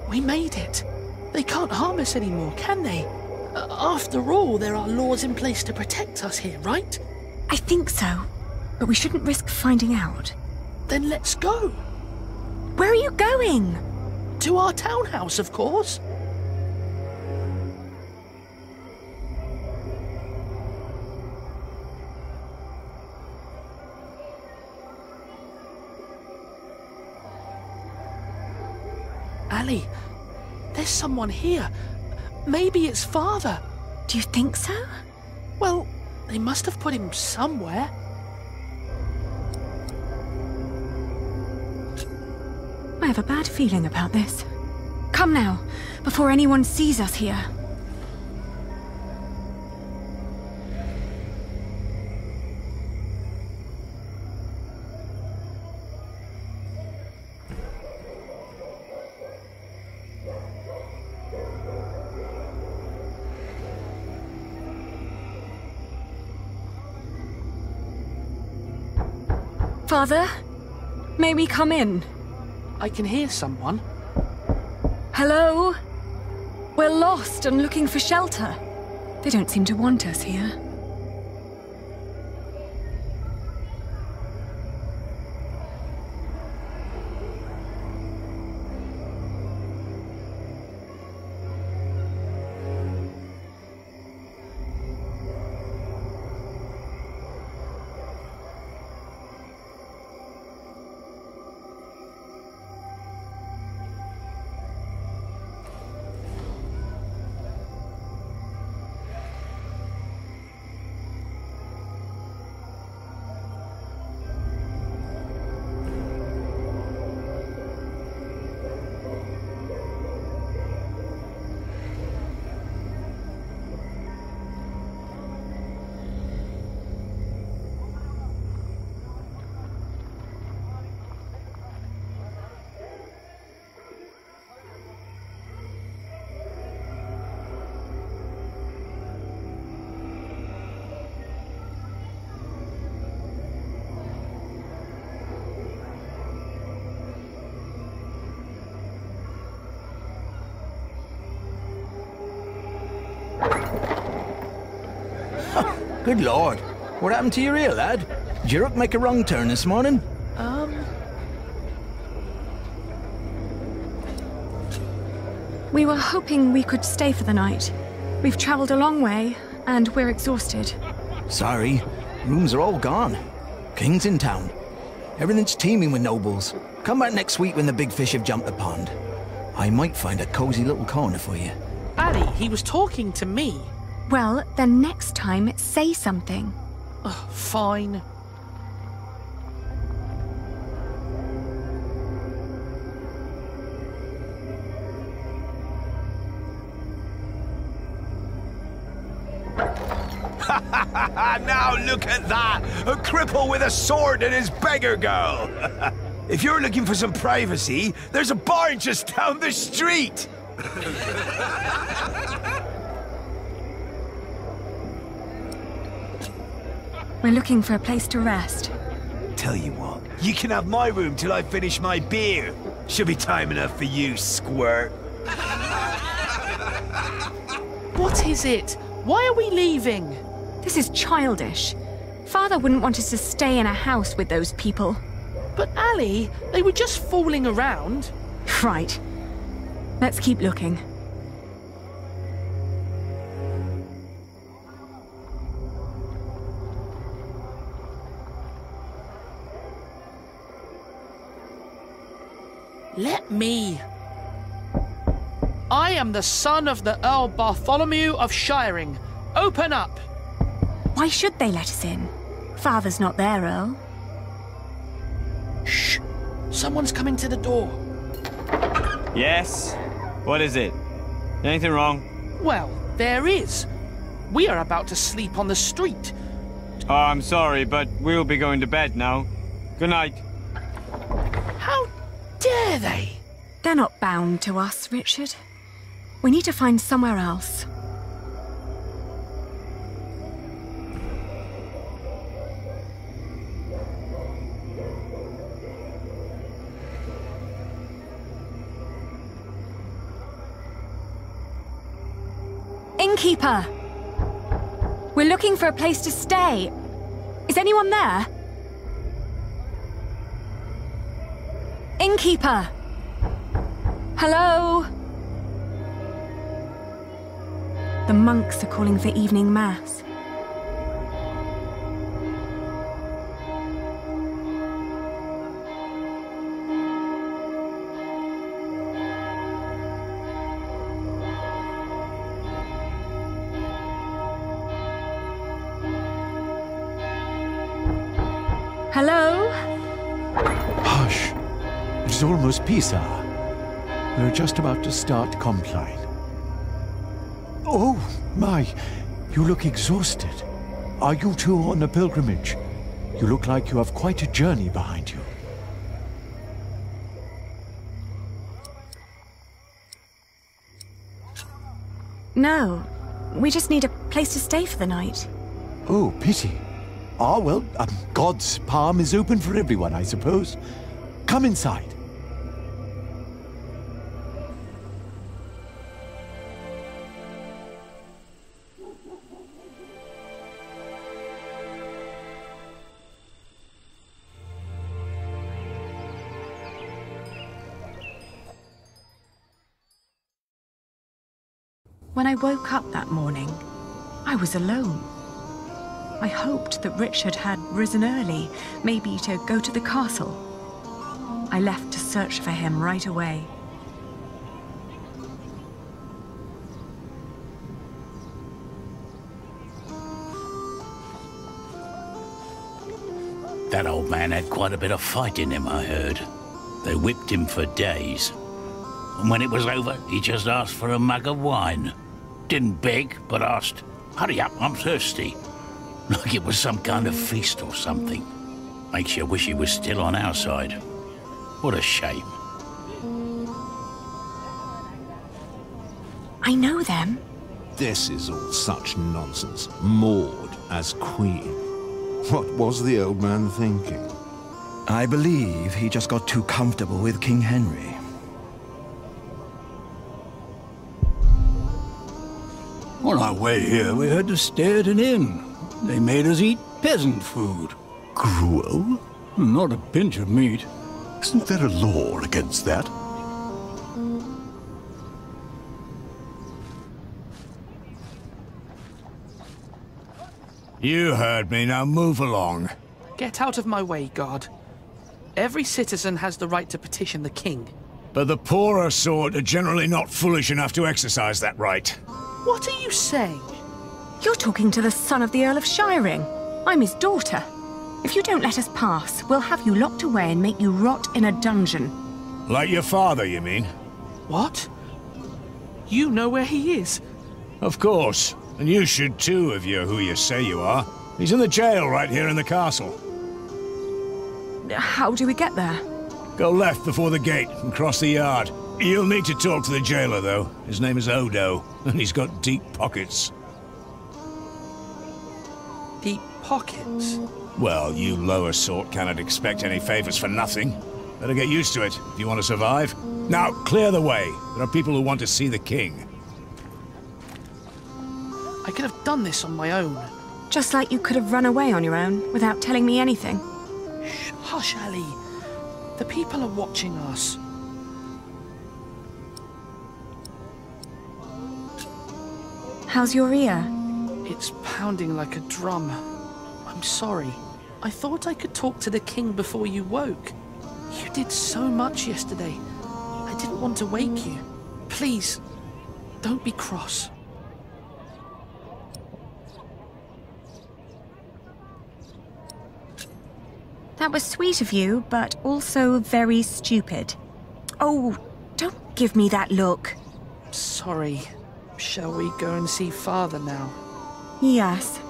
We made it. They can't harm us anymore, can they? After all, there are laws in place to protect us here, right? I think so, but we shouldn't risk finding out. Then let's go. Where are you going? To our townhouse, of course. Ali, there's someone here. Maybe it's Father. Do you think so? Well, they must have put him somewhere. I have a bad feeling about this. Come now, before anyone sees us here. Father, may we come in? I can hear someone. Hello? We're lost and looking for shelter. They don't seem to want us here. Good lord. What happened to your ear, lad? Did your hook make a wrong turn this morning? We were hoping we could stay for the night. We've traveled a long way, and we're exhausted. Sorry. Rooms are all gone. King's in town. Everything's teeming with nobles. Come back next week when the big fish have jumped the pond. I might find a cozy little corner for you. Ali, he was talking to me. Well, then next time, say something. Fine. Now look at that! A cripple with a sword and his beggar girl! If you're looking for some privacy, there's a bar just down the street! We're looking for a place to rest. Tell you what, you can have my room till I finish my beer. Should be time enough for you, squirt. What is it? Why are we leaving? This is childish. Father wouldn't want us to stay in a house with those people. But Ali, they were just fooling around. Right. Let's keep looking. Let me. I am the son of the Earl Bartholomew of Shiring. Open up! Why should they let us in? Father's not there, Earl. Shh! Someone's coming to the door. Yes? What is it? Anything wrong? Well, there is. We are about to sleep on the street. Oh, I'm sorry, but we'll be going to bed now. Good night. How dare they? They're not bound to us, Richard. We need to find somewhere else. Innkeeper! We're looking for a place to stay. Is anyone there? Innkeeper! Hello? The monks are calling for evening mass. Hello? Hush. It's almost peace hour. We're just about to start Compline. Oh, my. You look exhausted. Are you two on a pilgrimage? You look like you have quite a journey behind you. No. We just need a place to stay for the night. Oh, pity. Ah, well, God's palm is open for everyone, I suppose. Come inside. When I woke up that morning, I was alone. I hoped that Richard had risen early, maybe to go to the castle. I left to search for him right away. That old man had quite a bit of fight in him, I heard. They whipped him for days. And when it was over, he just asked for a mug of wine. Didn't beg, but asked, "Hurry up, I'm thirsty." Like it was some kind of feast or something. Makes you wish he was still on our side. What a shame. I know them. This is all such nonsense. Maud as queen. What was the old man thinking? I believe he just got too comfortable with King Henry. On our way here, we had to stay at an inn. They made us eat peasant food. Gruel? Not a pinch of meat. Isn't there a law against that? You heard me, now move along. Get out of my way, guard. Every citizen has the right to petition the king. But the poorer sort are generally not foolish enough to exercise that right. What are you saying? You're talking to the son of the Earl of Shiring. I'm his daughter. If you don't let us pass, we'll have you locked away and make you rot in a dungeon. Like your father, you mean? What? You know where he is? Of course. And you should too, if you're who you say you are. He's in the jail right here in the castle. How do we get there? Go left before the gate and cross the yard. You'll need to talk to the jailer, though. His name is Odo, and he's got deep pockets. Deep pockets? Well, you lower sort cannot expect any favors for nothing. Better get used to it if you want to survive. Now, clear the way. There are people who want to see the king. I could have done this on my own. Just like you could have run away on your own without telling me anything. Shh, hush, Ali. The people are watching us. How's your ear? It's pounding like a drum. I'm sorry. I thought I could talk to the king before you woke. You did so much yesterday. I didn't want to wake you. Please, don't be cross. That was sweet of you, but also very stupid. Oh, don't give me that look. Sorry. Shall we go and see Father now? Yes.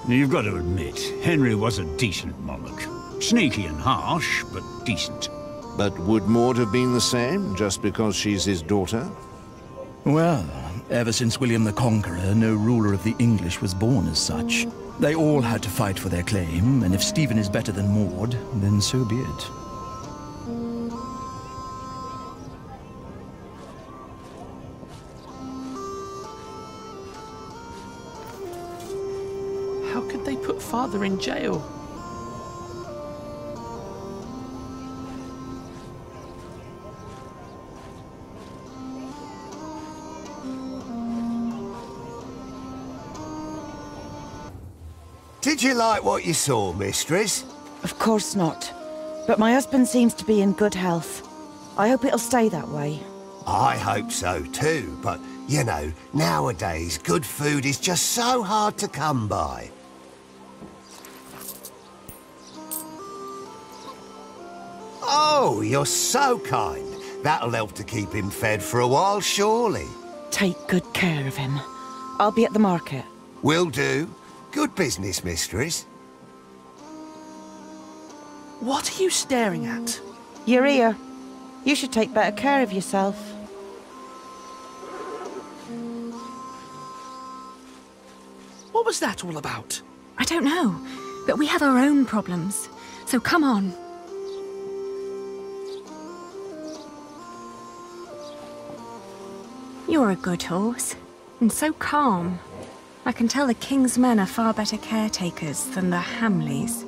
You've got to admit, Henry was a decent monarch. Sneaky and harsh, but decent. But would Maud have been the same, just because she's his daughter? Well, ever since William the Conqueror, no ruler of the English was born as such. They all had to fight for their claim, and if Stephen is better than Maud, then so be it. How could they put Father in jail? Did you like what you saw, mistress? Of course not. But my husband seems to be in good health. I hope it'll stay that way. I hope so too, but, you know, nowadays good food is just so hard to come by. Oh, you're so kind. That'll help to keep him fed for a while, surely. Take good care of him. I'll be at the market. Will do. Good business, mistress. What are you staring at? Your ear. You should take better care of yourself. What was that all about? I don't know, but we have our own problems. So come on. You're a good horse, and so calm. I can tell the King's men are far better caretakers than the Hamleys.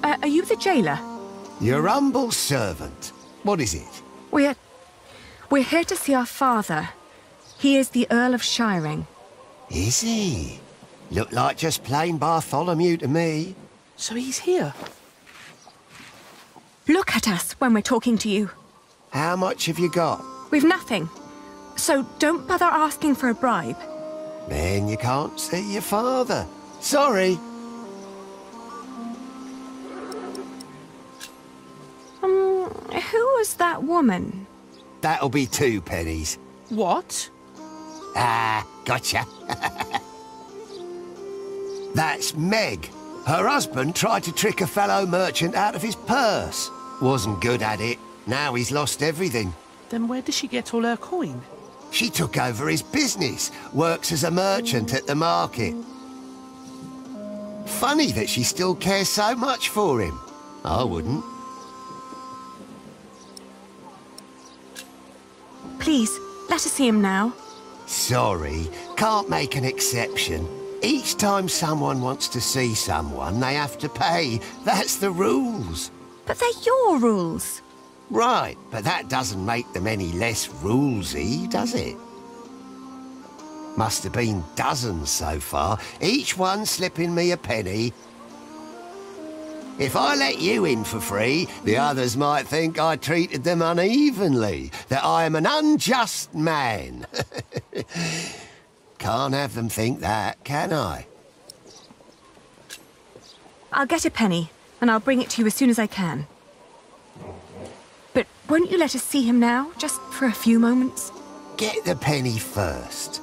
Are you the jailer? Your humble servant. What is it? We're here to see our father. He is the Earl of Shiring. Is he? Look like just plain Bartholomew to me. So he's here. Look at us when we're talking to you. How much have you got? We've nothing. So don't bother asking for a bribe. Then you can't see your father. Sorry. Who was that woman? That'll be 2 pennies. What? Ah, gotcha. That's Meg. Her husband tried to trick a fellow merchant out of his purse. Wasn't good at it. Now he's lost everything. Then where does she get all her coin? She took over his business, works as a merchant at the market. Funny that she still cares so much for him. I wouldn't. Please, let us see him now. Sorry, can't make an exception. Each time someone wants to see someone, they have to pay. That's the rules. But they're your rules. Right, but that doesn't make them any less rulesy, does it? Must have been dozens so far, each one slipping me a penny. If I let you in for free, the others might think I treated them unevenly, that I am an unjust man. Can't have them think that, can I? I'll get a penny, and I'll bring it to you as soon as I can. But won't you let us see him now, just for a few moments? Get the penny first.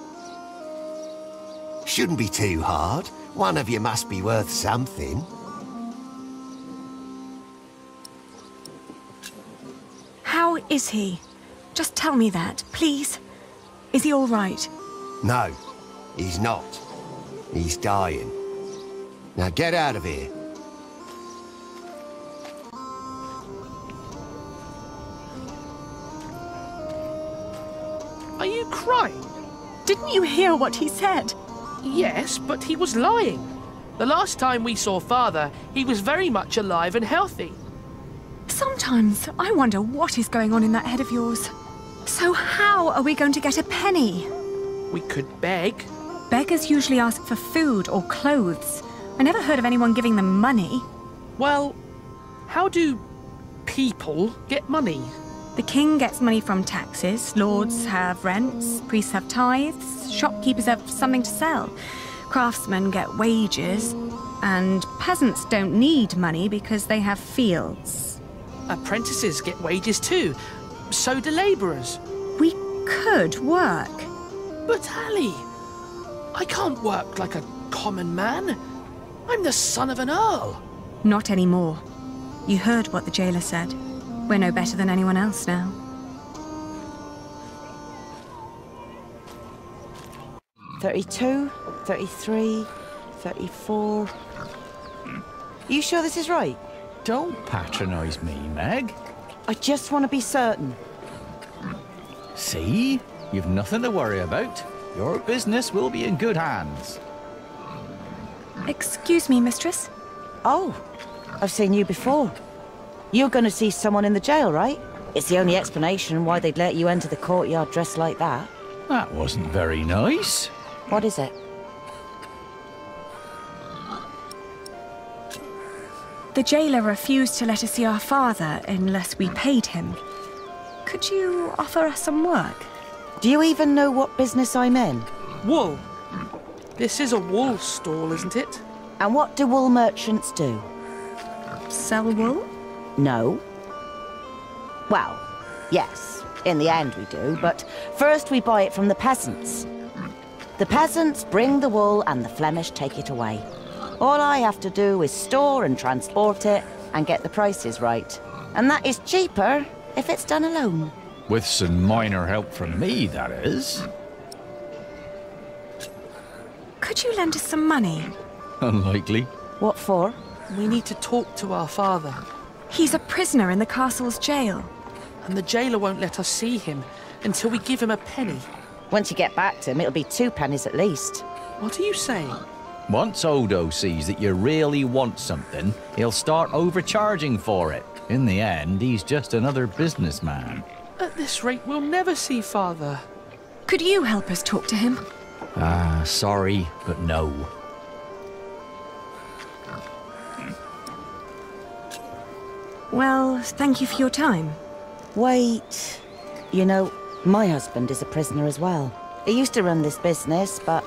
Shouldn't be too hard. One of you must be worth something. How is he? Just tell me that, please. Is he all right? No, he's not. He's dying. Now get out of here. Are you crying? Didn't you hear what he said? Yes, but he was lying. The last time we saw Father, he was very much alive and healthy. Sometimes I wonder what is going on in that head of yours. So how are we going to get a penny? We could beg. Beggars usually ask for food or clothes. I never heard of anyone giving them money. Well, how do people get money? The king gets money from taxes, lords have rents, priests have tithes, shopkeepers have something to sell, craftsmen get wages, and peasants don't need money because they have fields. Apprentices get wages too. So do labourers. We could work. But Ali, I can't work like a common man. I'm the son of an earl. Not anymore. You heard what the jailer said. We're no better than anyone else now. "32, 33, 34... You sure this is right? Don't patronize me, Meg. I just want to be certain. See? You've nothing to worry about. Your business will be in good hands. Excuse me, mistress? Oh, I've seen you before. You're going to see someone in the jail, right? It's the only explanation why they'd let you enter the courtyard dressed like that. That wasn't very nice. What is it? The jailer refused to let us see our father unless we paid him. Could you offer us some work? Do you even know what business I'm in? Wool. This is a wool stall, isn't it? And what do wool merchants do? Sell wool? No. Well, yes, in the end we do, but first we buy it from the peasants. The peasants bring the wool and the Flemish take it away. All I have to do is store and transport it and get the prices right. And that is cheaper if it's done alone. With some minor help from me, that is. Could you lend us some money? Unlikely. What for? We need to talk to our father. He's a prisoner in the castle's jail. And the jailer won't let us see him until we give him a penny. Once you get back to him, it'll be 2 pennies at least. What are you saying? Once Odo sees that you really want something, he'll start overcharging for it. In the end, he's just another businessman. At this rate, we'll never see father. Could you help us talk to him? Sorry, but no. Well, thank you for your time. Wait. You know, my husband is a prisoner as well. He used to run this business, but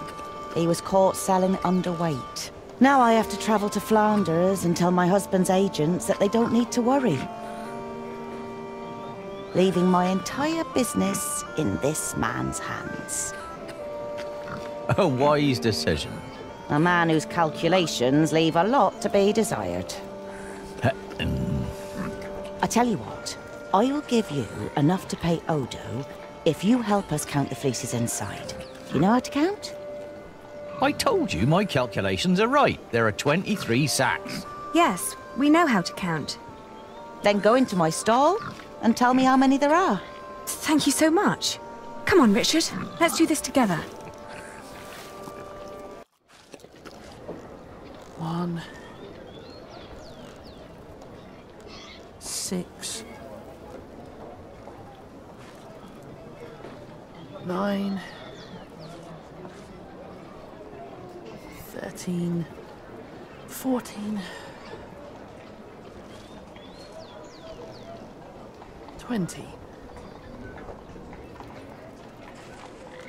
he was caught selling underweight. Now I have to travel to Flanders and tell my husband's agents that they don't need to worry. Leaving my entire business in this man's hands. A wise decision. A man whose calculations leave a lot to be desired. I tell you what, I will give you enough to pay Odo if you help us count the fleeces inside. You know how to count? I told you my calculations are right. There are 23 sacks. Yes, we know how to count. Then go into my stall and tell me how many there are. Thank you so much. Come on, Richard. Let's do this together. 1, 6, 9, 13, 14, 20.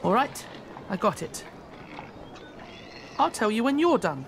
All right, I got it. I'll tell you when you're done.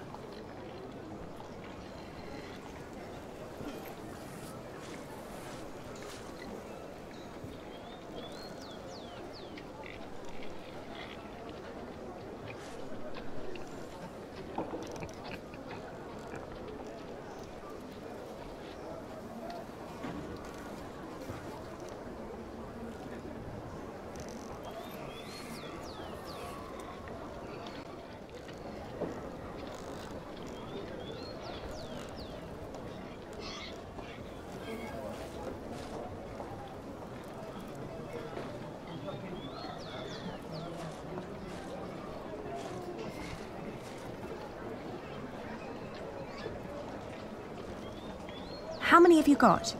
How many have you got?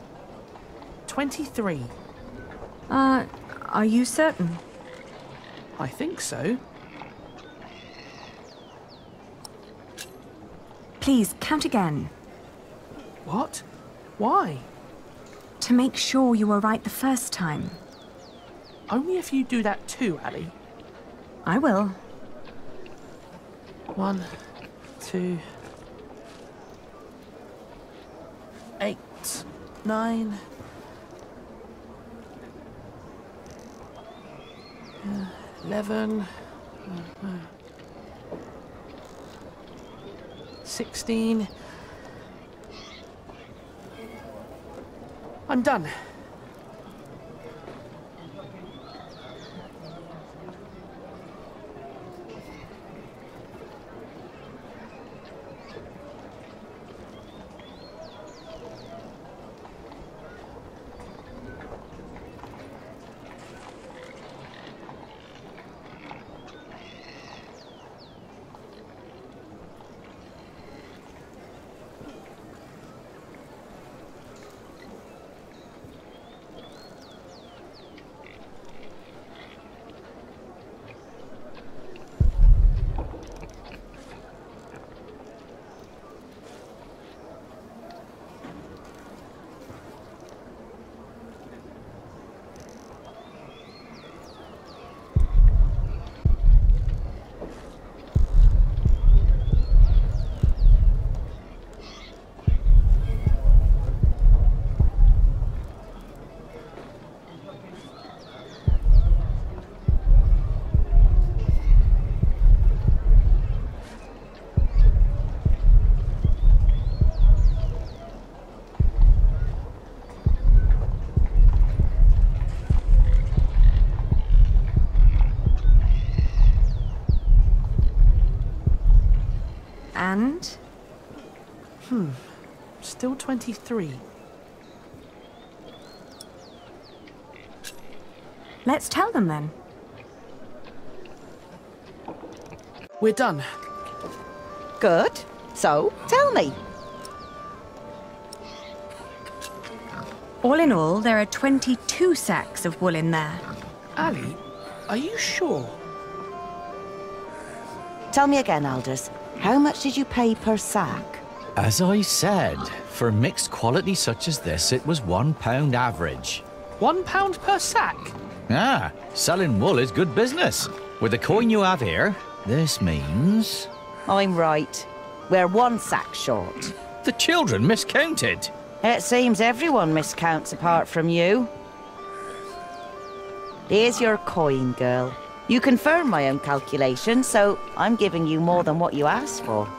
23. Are you certain? I think so. Please, count again. What? Why? To make sure you were right the first time. Only if you do that too, Ali. I will. 1, 2, 8, 9, 11, 16, I'm done. And? Still 23. Let's tell them then. We're done. Good. So, tell me. All in all, there are 22 sacks of wool in there. Ali, are you sure? Tell me again, Aldous. How much did you pay per sack? As I said, for mixed quality such as this, it was £1 average. £1 per sack? Ah, selling wool is good business. With the coin you have here, this means... I'm right. We're 1 sack short. The children miscounted. It seems everyone miscounts apart from you. Here's your coin, girl. You confirm my own calculation, so I'm giving you more than what you asked for.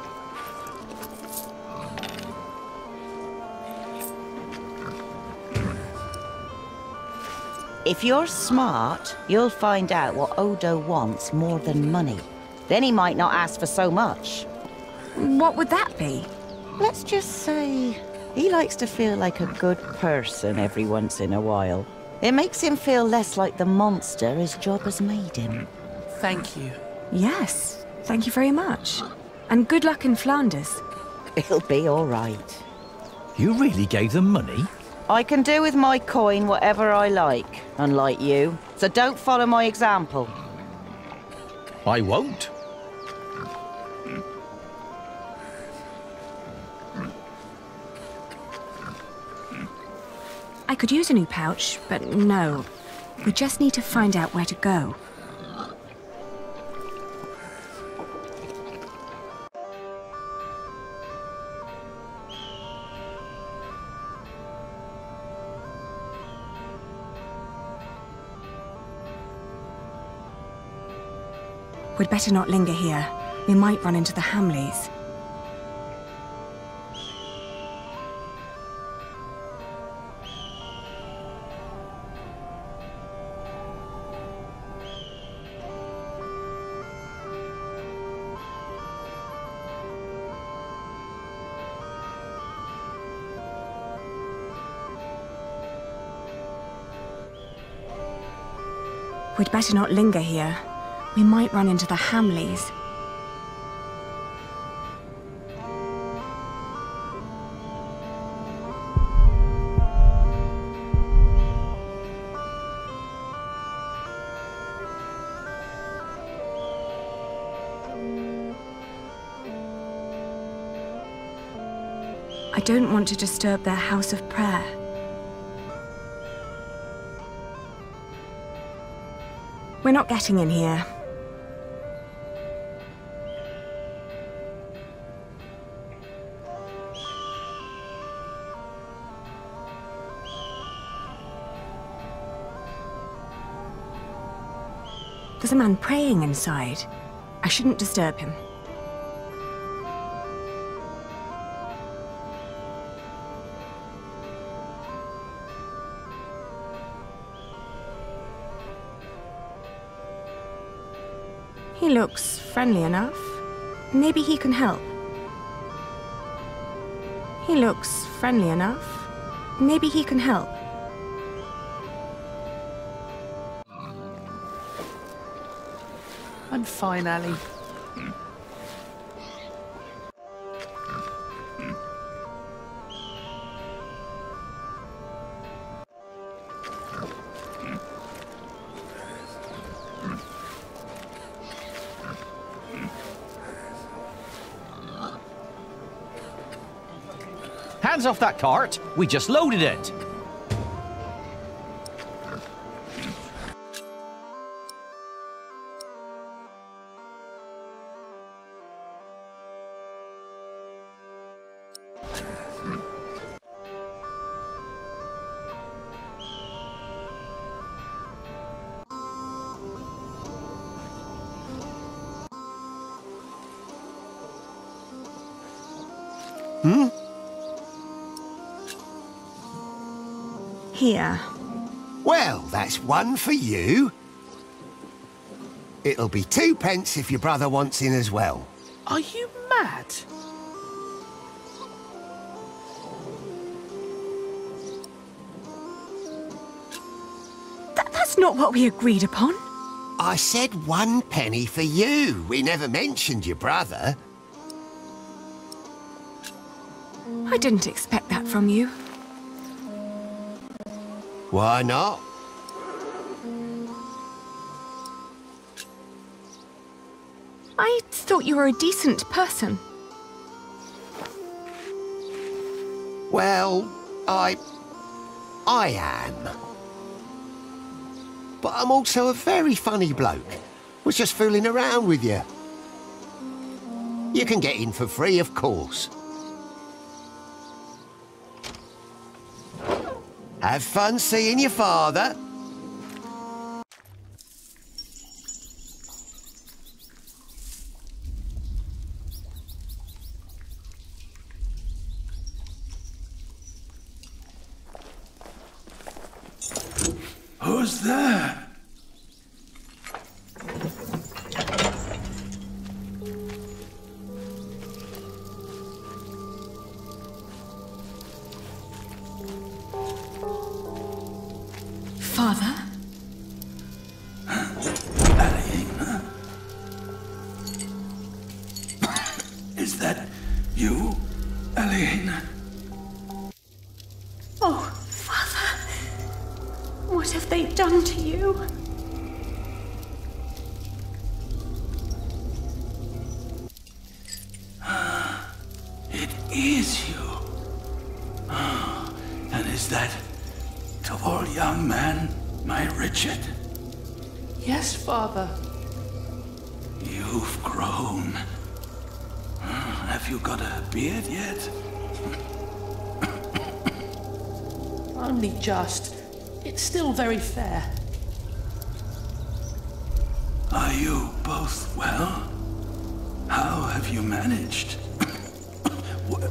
If you're smart, you'll find out what Odo wants more than money. Then he might not ask for so much. What would that be? Let's just say he likes to feel like a good person every once in a while. It makes him feel less like the monster his job has made him. Thank you. Yes, thank you very much. And good luck in Flanders. It'll be all right. You really gave them money? I can do with my coin whatever I like, unlike you. So don't follow my example. I won't. I could use a new pouch, but no. We just need to find out where to go. We'd better not linger here. We might run into the Hamleys. We'd better not linger here. We might run into the Hamleys. I don't want to disturb their house of prayer. We're not getting in here. There's a man praying inside. I shouldn't disturb him. He looks friendly enough. Maybe he can help. He looks friendly enough. Maybe he can help. I'm fine, Ali. Hands off that cart! We just loaded it! Here. Well, that's one for you. It'll be 2 pence if your brother wants in as well. Are you mad? That's not what we agreed upon. I said 1 penny for you. We never mentioned your brother. I didn't expect that from you. Why not? I thought you were a decent person. Well, I am. But I'm also a very funny bloke. Was just fooling around with you. You can get in for free, of course. Have fun seeing your father. Who's there? Father? Aliena? Is that you, Aliena? Oh, Father. What have they done to you? It is you. And is that tall young man my Richard? Yes, Father. You've grown. Have you got a beard yet? Only just. It's still very fair. Are you both well? How have you managed?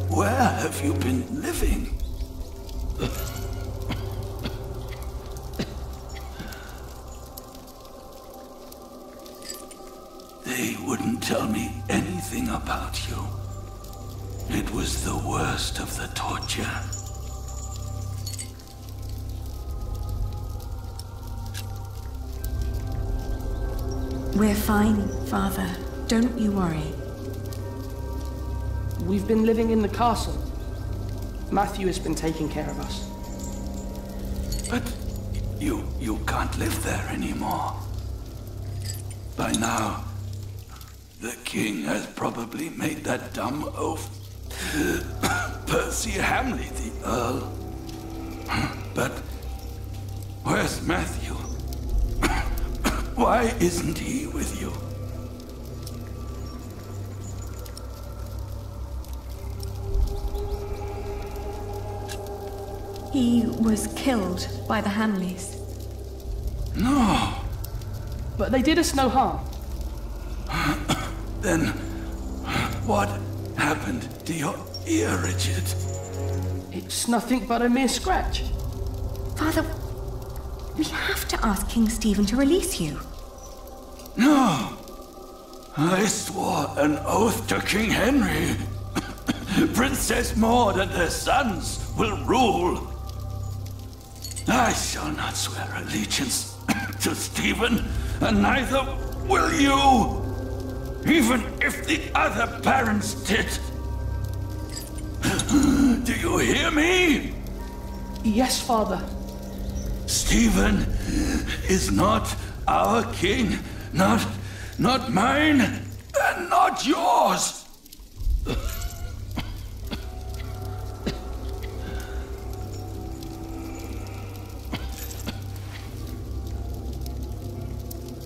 Where have you been living? They wouldn't tell me anything about you. It was the worst of the torture. We're fine, Father. Don't you worry. We've been living in the castle. Matthew has been taking care of us. But you can't live there anymore. By now, the king has probably made that dumb oaf. Percy Hamley, the Earl. But where's Matthew? Why isn't he with you? He was killed by the Hamleys. No. But they did us no harm. Then what happened to your ear, Richard? It's nothing but a mere scratch. Father, we have to ask King Stephen to release you. No. I swore an oath to King Henry. Princess Maud and her sons will rule. I shall not swear allegiance to Stephen, and neither will you, even if the other parents did. Do you hear me? Yes, Father. Stephen is not our king, not mine, and not yours.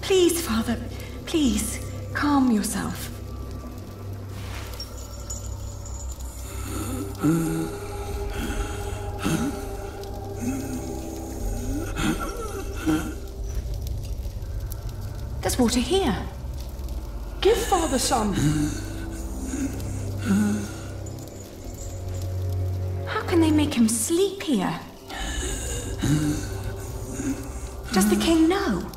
Please, Father, please, calm yourself. There's water here. Give Father some. How can they make him sleep here? Does the king know?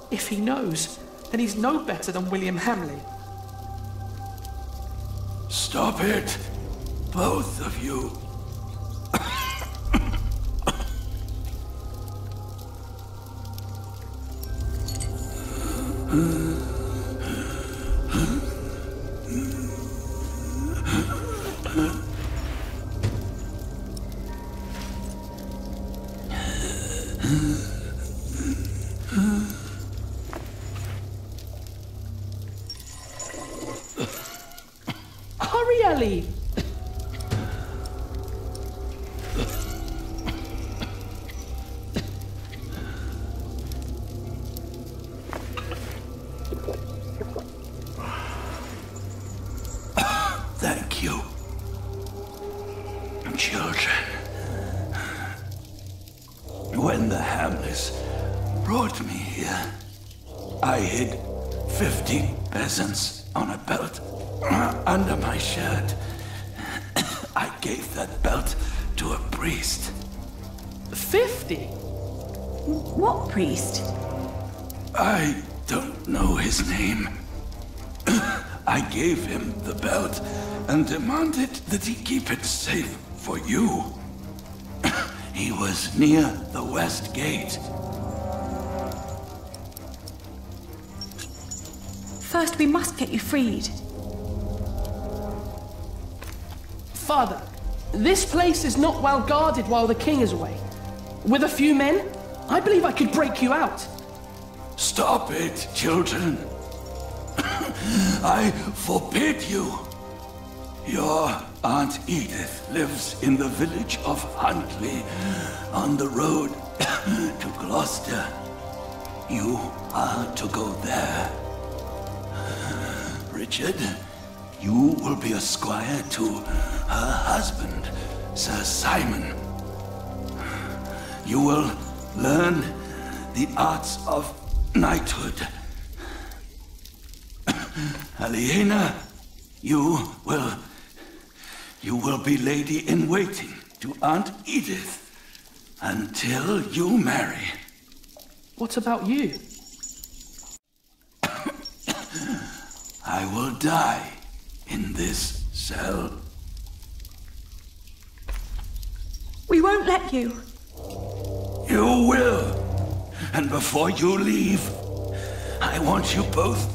If he knows, then he's no better than William Hamley. Stop it, both of you. Hurry, Ellie! Thank you, children. When the Hamleys brought me here, I hid 50 peasants on a belt under my shirt. I gave that belt to a priest. 50? What priest? I don't know his name. I gave him the belt and demanded that he keep it safe for you. He was near the west gate. First, we must get you freed. Father, this place is not well guarded while the king is away. With a few men, I believe I could break you out. Stop it, children. I forbid you. Your Aunt Edith lives in the village of Huntley, on the road to Gloucester. You are to go there. Richard, you will be a squire to her husband, Sir Simon. You will learn the arts of knighthood. Aliena, you will be lady-in-waiting to Aunt Edith until you marry. What about you? I will die in this cell. We won't let you. You will. And before you leave, I want you both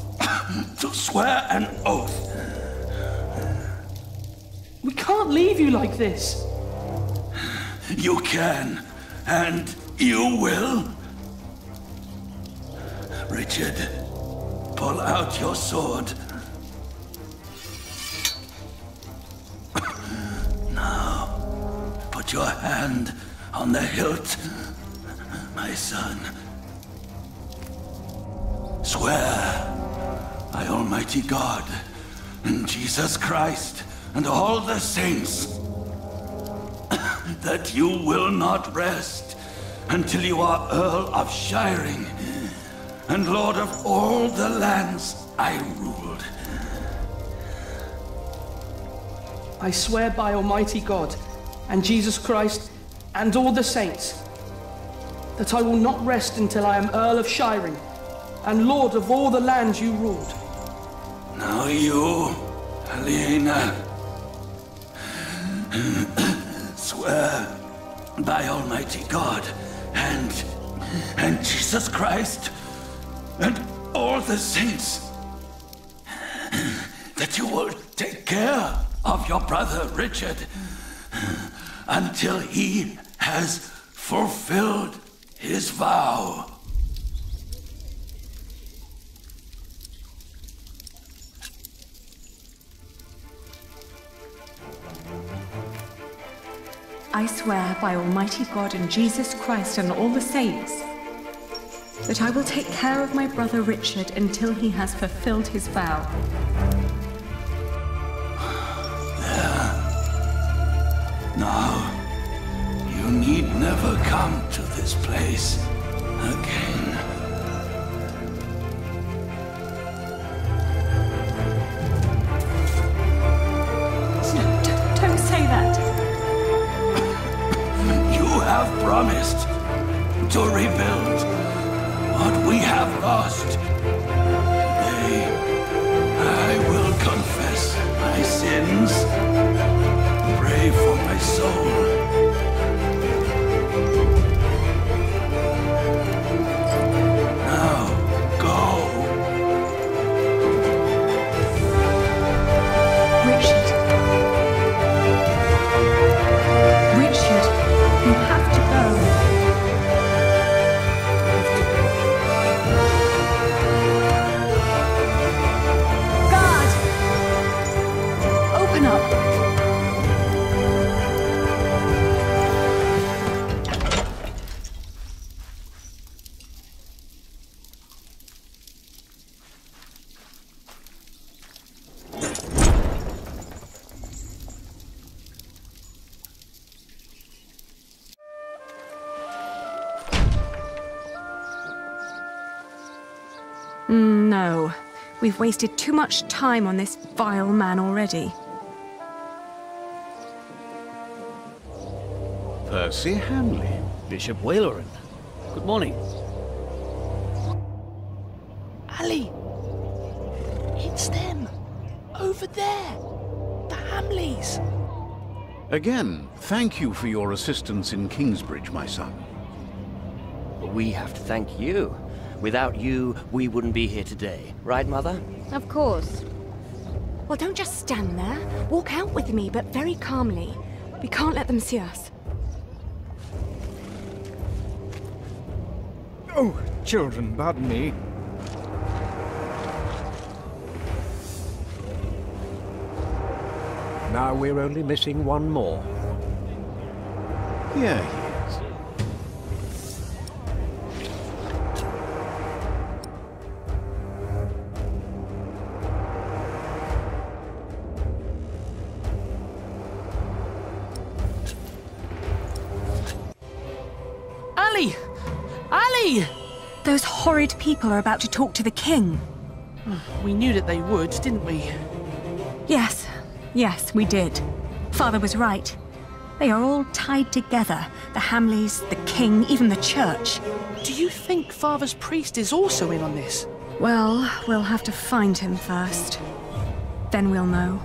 to swear an oath. We can't leave you like this. You can, and you will. Richard, pull out your sword. Now, put your hand on the hilt, my son. Swear by Almighty God and Jesus Christ and all the saints that you will not rest until you are Earl of Shiring and Lord of all the lands I ruled. I swear by Almighty God and Jesus Christ and all the saints that I will not rest until I am Earl of Shiring and lord of all the lands you ruled. Now you, Aliena, swear by Almighty God and Jesus Christ and all the saints that you will take care of your brother Richard until he has fulfilled his vow. I swear by Almighty God and Jesus Christ and all the saints that I will take care of my brother Richard until he has fulfilled his vow. Now, you need never come to this place again. Don't say that. You have promised to rebuild what we have lost. Today, I will confess my sins. Pray for my soul. Now, go. Richard. Richard, you have to go. Guard! Open up. No. We've wasted too much time on this vile man already. Percy Hamley. Bishop Waleran. Good morning. Ali! It's them! Over there! The Hamleys! Again, thank you for your assistance in Kingsbridge, my son. We have to thank you. Without you, we wouldn't be here today. Right, Mother? Of course. Well, don't just stand there. Walk out with me, but very calmly. We can't let them see us. Oh, children, pardon me. Now we're only missing one more. Here he is. Ali! Ali! Those horrid people are about to talk to the king. We knew that they would, didn't we? Yes. Yes, we did. Father was right. They are all tied together. The Hamleys, the king, even the church. Do you think Father's priest is also in on this? Well, we'll have to find him first. Then we'll know.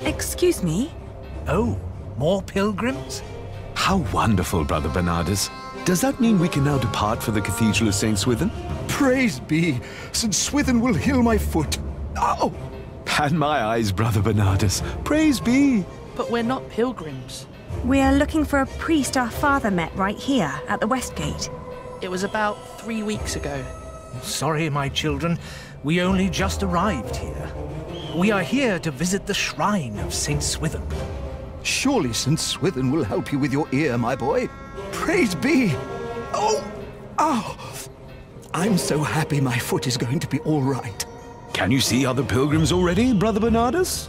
Excuse me? Oh, more pilgrims? How wonderful, Brother Bernardus. Does that mean we can now depart for the Cathedral of St. Swithin? Praise be! St. Swithin will heal my foot. Ow! And my eyes, Brother Bernardus. Praise be! But we're not pilgrims. We're looking for a priest our father met right here, at the West Gate. It was about 3 weeks ago. Sorry, my children. We only just arrived here. We are here to visit the shrine of St. Swithin. Surely St. Swithin will help you with your ear, my boy. Praise be! Oh! Oh! I'm so happy my foot is going to be all right. Can you see other pilgrims already, Brother Bernardus?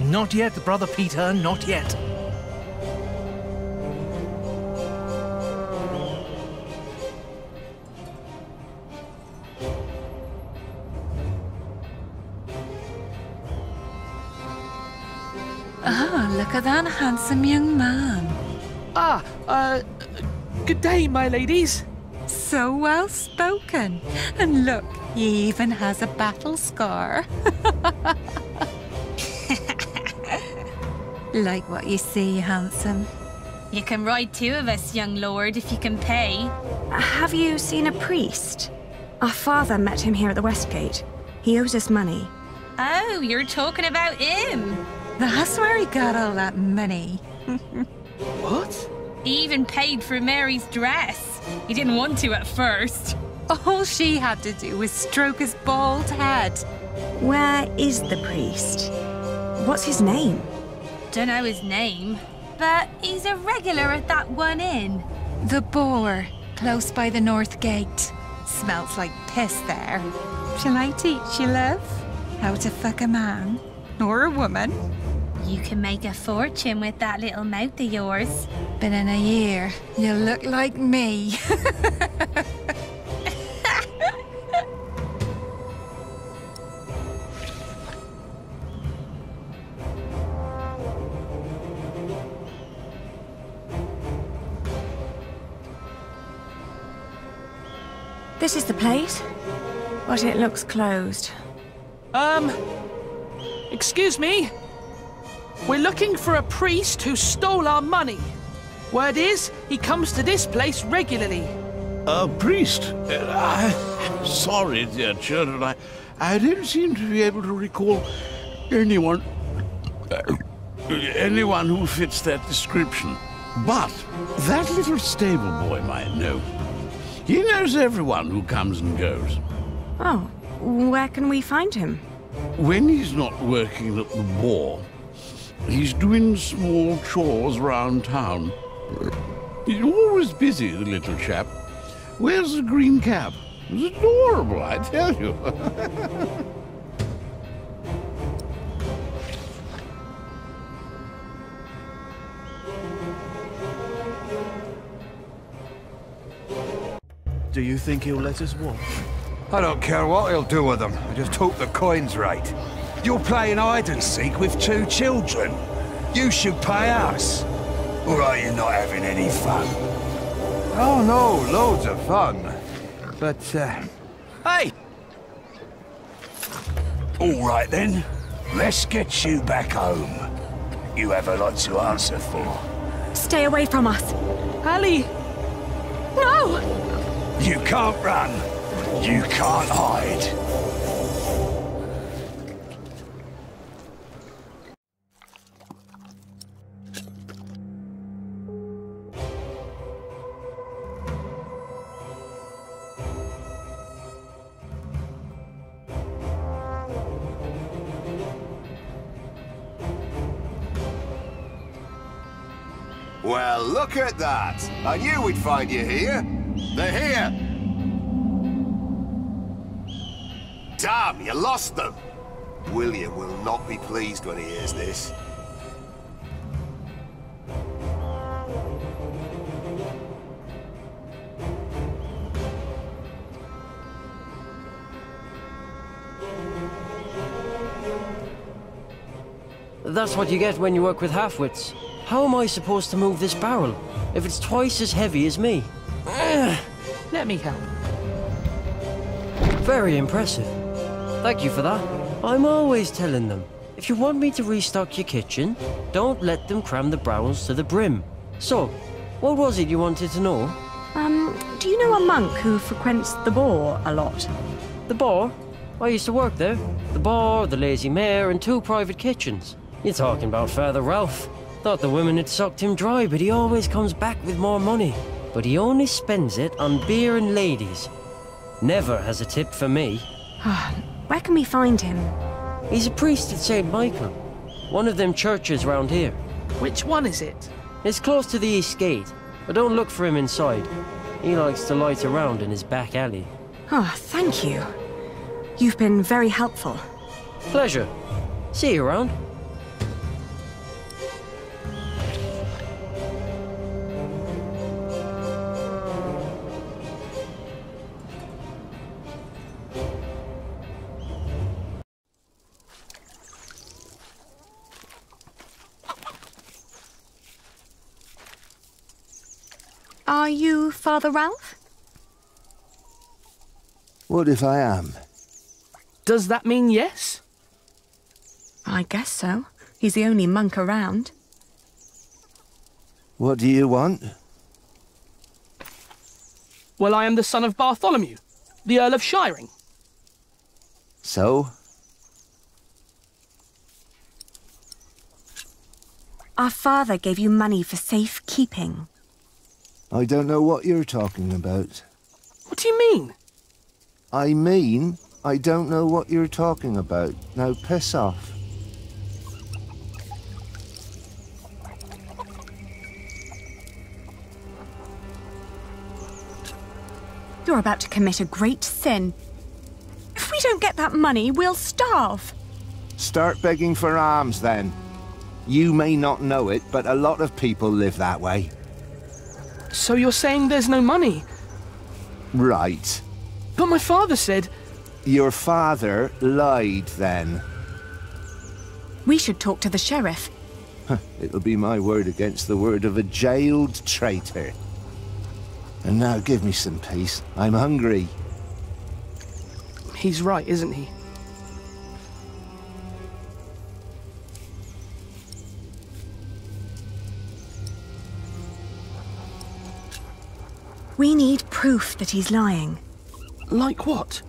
Not yet, Brother Peter, not yet. Ah, look at that handsome young man. Good day, my ladies. So well spoken. And look, he even has a battle scar. Like what you see, handsome. You can ride 2 of us, young lord, if you can pay. Have you seen a priest? Our father met him here at the West Gate. He owes us money. Oh, you're talking about him. That's where he got all that money. What? He even paid for Mary's dress. He didn't want to at first. All she had to do was stroke his bald head. Where is the priest? What's his name? Don't know his name, but he's a regular at that one inn. The Boar, close by the North Gate. Smells like piss there. Shall I teach you, love? How to fuck a man or a woman? You can make a fortune with that little mouth of yours. But in a year, you'll look like me. This is the place, but it looks closed. Excuse me? We're looking for a priest who stole our money. Word is, he comes to this place regularly. A priest? Sorry, dear children, I don't seem to be able to recall anyone who fits that description. But that little stable boy might know. He knows everyone who comes and goes. Oh, where can we find him? When he's not working at the Boar, he's doing small chores around town. He's always busy, the little chap. Wears a green cap. It's adorable, I tell you. Do you think he'll let us watch? I don't care what he'll do with them. I just hope the coin's right. You're playing hide and seek with 2 children. You should pay us. Or are you not having any fun? Oh no, loads of fun. But, hey! All right then, let's get you back home. You have a lot to answer for. Stay away from us. Ali! No! You can't run. You can't hide. Well, look at that. I knew we'd find you here. They're here. Damn, you lost them. William will not be pleased when he hears this. That's what you get when you work with half-wits. How am I supposed to move this barrel if it's twice as heavy as me? Let me help. Very impressive. Thank you for that. I'm always telling them, if you want me to restock your kitchen, don't let them cram the browns to the brim. So, what was it you wanted to know? Do you know a monk who frequents the Boar a lot? The Boar? I used to work there. The Boar, the Lazy Mare, and 2 private kitchens. You're talking about Father Ralph. Thought the women had sucked him dry, but he always comes back with more money. But he only spends it on beer and ladies. Never has a tip for me. Where can we find him? He's a priest at St. Michael. One of them churches round here. Which one is it? It's close to the East Gate, but don't look for him inside. He likes to loiter around in his back alley. Oh, thank you. You've been very helpful. Pleasure. See you around. Are you Father Ralph? What if I am? Does that mean yes? I guess so. He's the only monk around. What do you want? Well, I am the son of Bartholomew, the Earl of Shiring. So? Our father gave you money for safekeeping. I don't know what you're talking about. What do you mean? I mean, I don't know what you're talking about. Now piss off. You're about to commit a great sin. If we don't get that money, we'll starve. Start begging for alms, then. You may not know it, but a lot of people live that way. So you're saying there's no money? Right. But my father said... Your father lied, then. We should talk to the sheriff. It'll be my word against the word of a jailed traitor. And now give me some peace. I'm hungry. He's right, isn't he? We need proof that he's lying. Like what?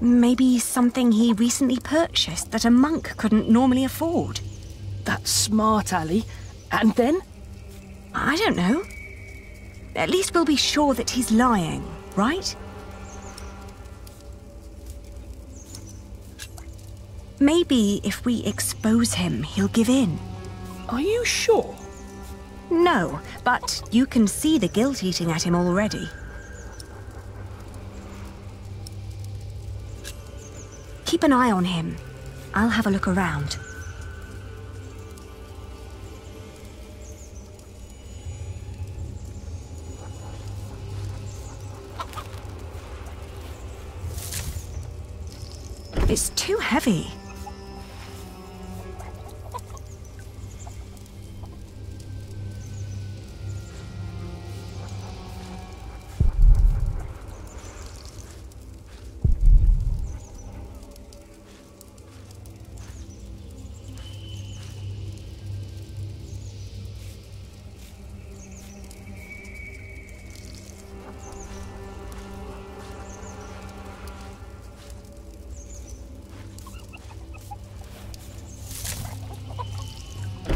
Maybe something he recently purchased that a monk couldn't normally afford. That's smart, Ali. And then? I don't know. At least we'll be sure that he's lying, right? Maybe if we expose him, he'll give in. Are you sure? No, but you can see the guilt eating at him already. Keep an eye on him. I'll have a look around. It's too heavy.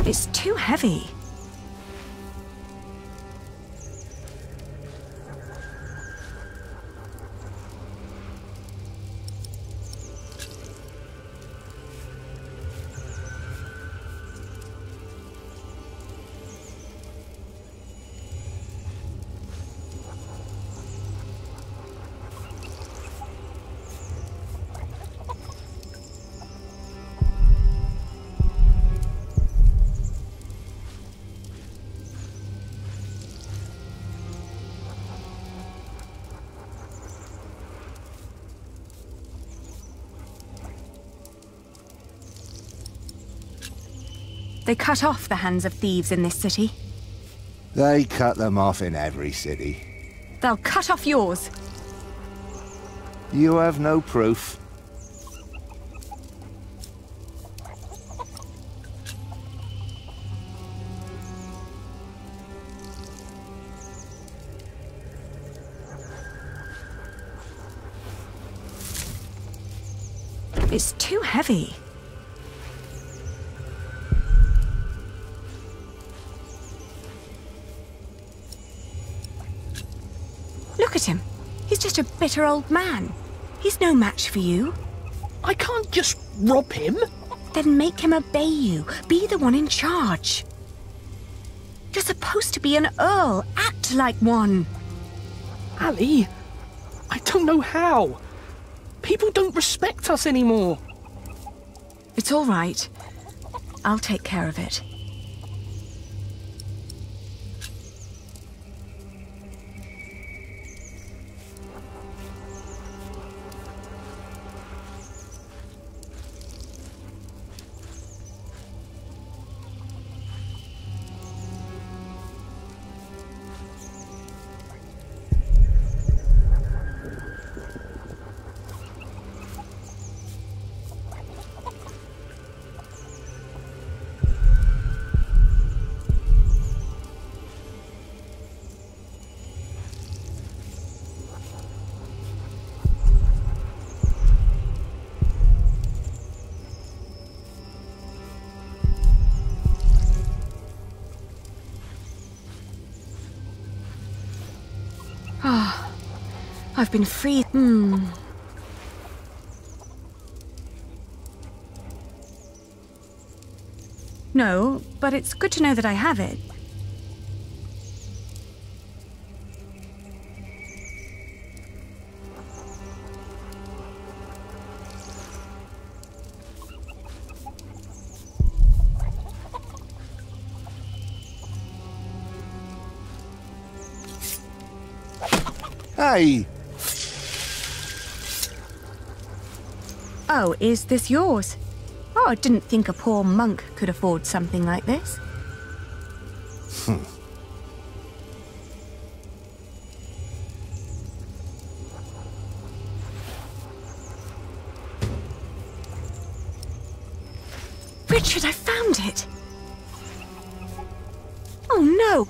It's too heavy. They cut off the hands of thieves in this city. They cut them off in every city. They'll cut off yours. You have no proof. It's too heavy. Look at him. He's just a bitter old man. He's no match for you. I can't just rob him. Then make him obey you. Be the one in charge. You're supposed to be an earl. Act like one. Ali, I don't know how. People don't respect us anymore. It's all right. I'll take care of it. I've been free. No, but it's good to know that I have it. Hey! Oh, is this yours? Oh, I didn't think a poor monk could afford something like this. Richard, I found it! Oh no!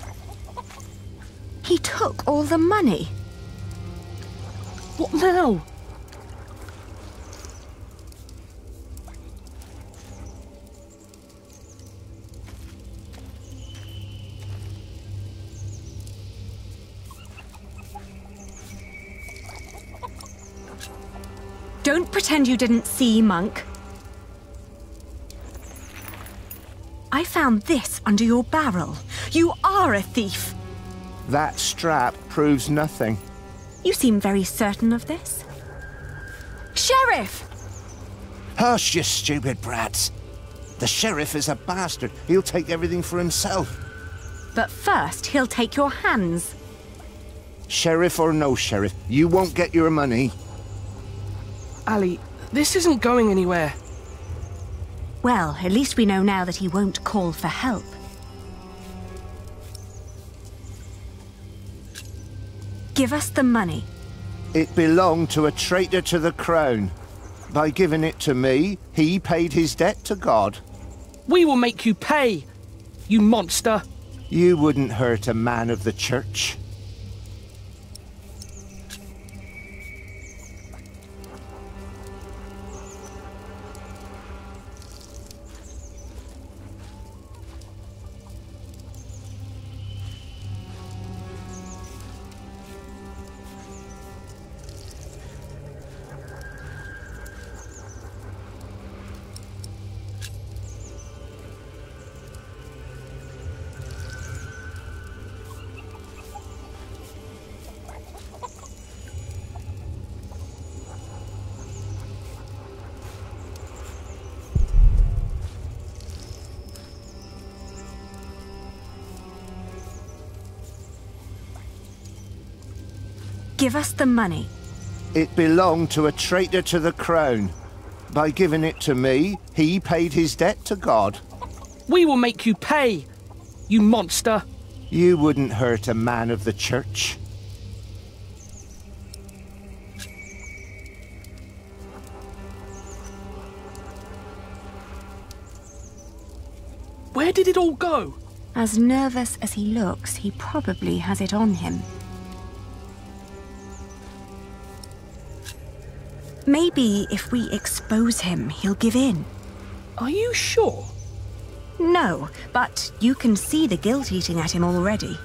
He took all the money. What now? Don't pretend you didn't see, monk. I found this under your barrel. You are a thief. That strap proves nothing. You seem very certain of this. Sheriff! Hush, you stupid brats. The sheriff is a bastard. He'll take everything for himself. But first, he'll take your hands. Sheriff or no sheriff, you won't get your money. Ali, this isn't going anywhere. Well, at least we know now that he won't call for help. Give us the money. It belonged to a traitor to the crown. By giving it to me, he paid his debt to God. We will make you pay, you monster. You wouldn't hurt a man of the church. Give us the money. It belonged to a traitor to the crown. By giving it to me, he paid his debt to God. We will make you pay, you monster. You wouldn't hurt a man of the church. Where did it all go? As nervous as he looks, he probably has it on him. Maybe if we expose him, he'll give in. Are you sure? No, but you can see the guilt eating at him already.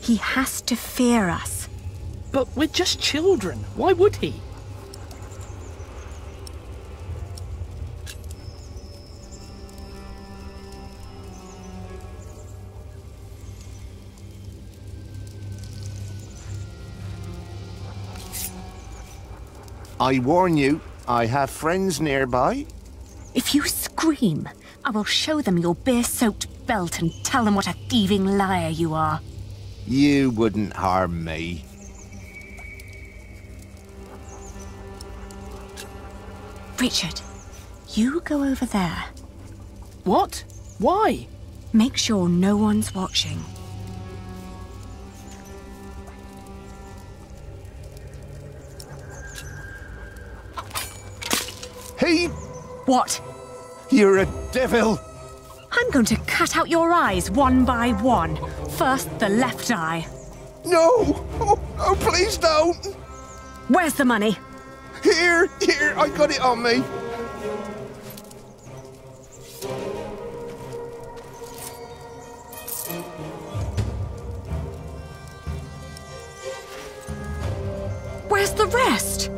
He has to fear us. But we're just children. Why would he? I warn you, I have friends nearby. If you scream, I will show them your beer-soaked belt and tell them what a thieving liar you are. You wouldn't harm me. Richard, you go over there. What? Why? Make sure no one's watching. Hey! What? You're a devil! I'm going to cut out your eyes one by one. First, the left eye. No! Oh, please don't! Where's the money? Here, I got it on me. Where's the rest?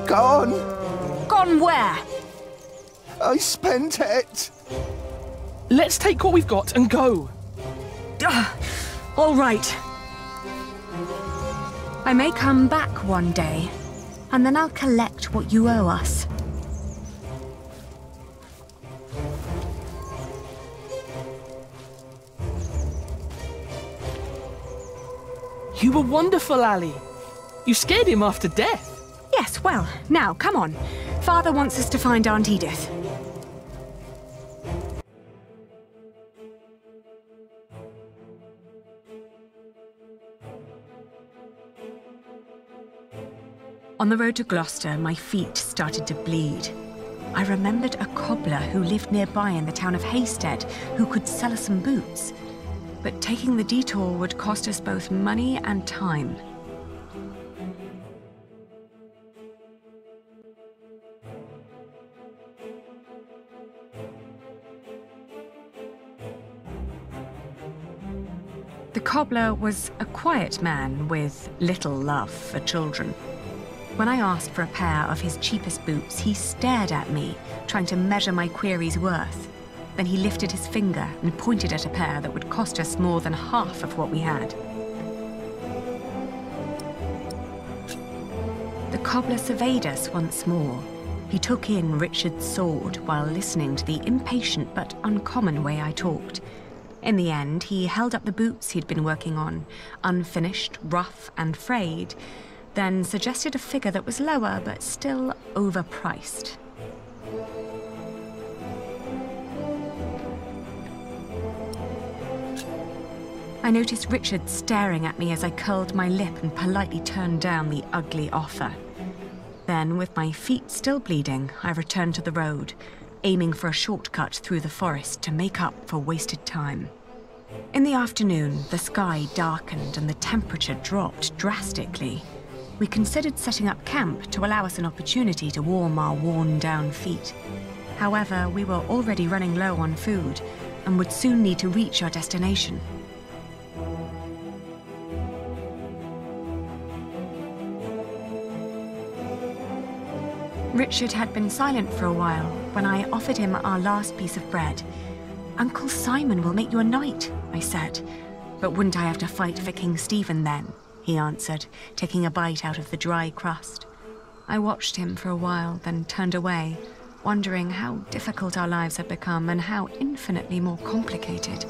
Gone. Gone where? I spent it. Let's take what we've got and go. All right. I may come back one day, and then I'll collect what you owe us. You were wonderful, Ali. You scared him after death. Yes, well, now, come on. Father wants us to find Aunt Edith. On the road to Gloucester, my feet started to bleed. I remembered a cobbler who lived nearby in the town of Haysted who could sell us some boots. But taking the detour would cost us both money and time. The cobbler was a quiet man with little love for children. When I asked for a pair of his cheapest boots, he stared at me, trying to measure my query's worth. Then he lifted his finger and pointed at a pair that would cost us more than half of what we had. The cobbler surveyed us once more. He took in Richard's sword while listening to the impatient but uncommon way I talked. In the end, he held up the boots he'd been working on, unfinished, rough and frayed, then suggested a figure that was lower but still overpriced. I noticed Richard staring at me as I curled my lip and politely turned down the ugly offer. Then, with my feet still bleeding, I returned to the road, aiming for a shortcut through the forest to make up for wasted time. In the afternoon, the sky darkened and the temperature dropped drastically. We considered setting up camp to allow us an opportunity to warm our worn-down feet. However, we were already running low on food and would soon need to reach our destination. Richard had been silent for a while when I offered him our last piece of bread. "Uncle Simon will make you a knight," I said. "But wouldn't I have to fight for King Stephen then?" he answered, taking a bite out of the dry crust. I watched him for a while, then turned away, wondering how difficult our lives had become and how infinitely more complicated.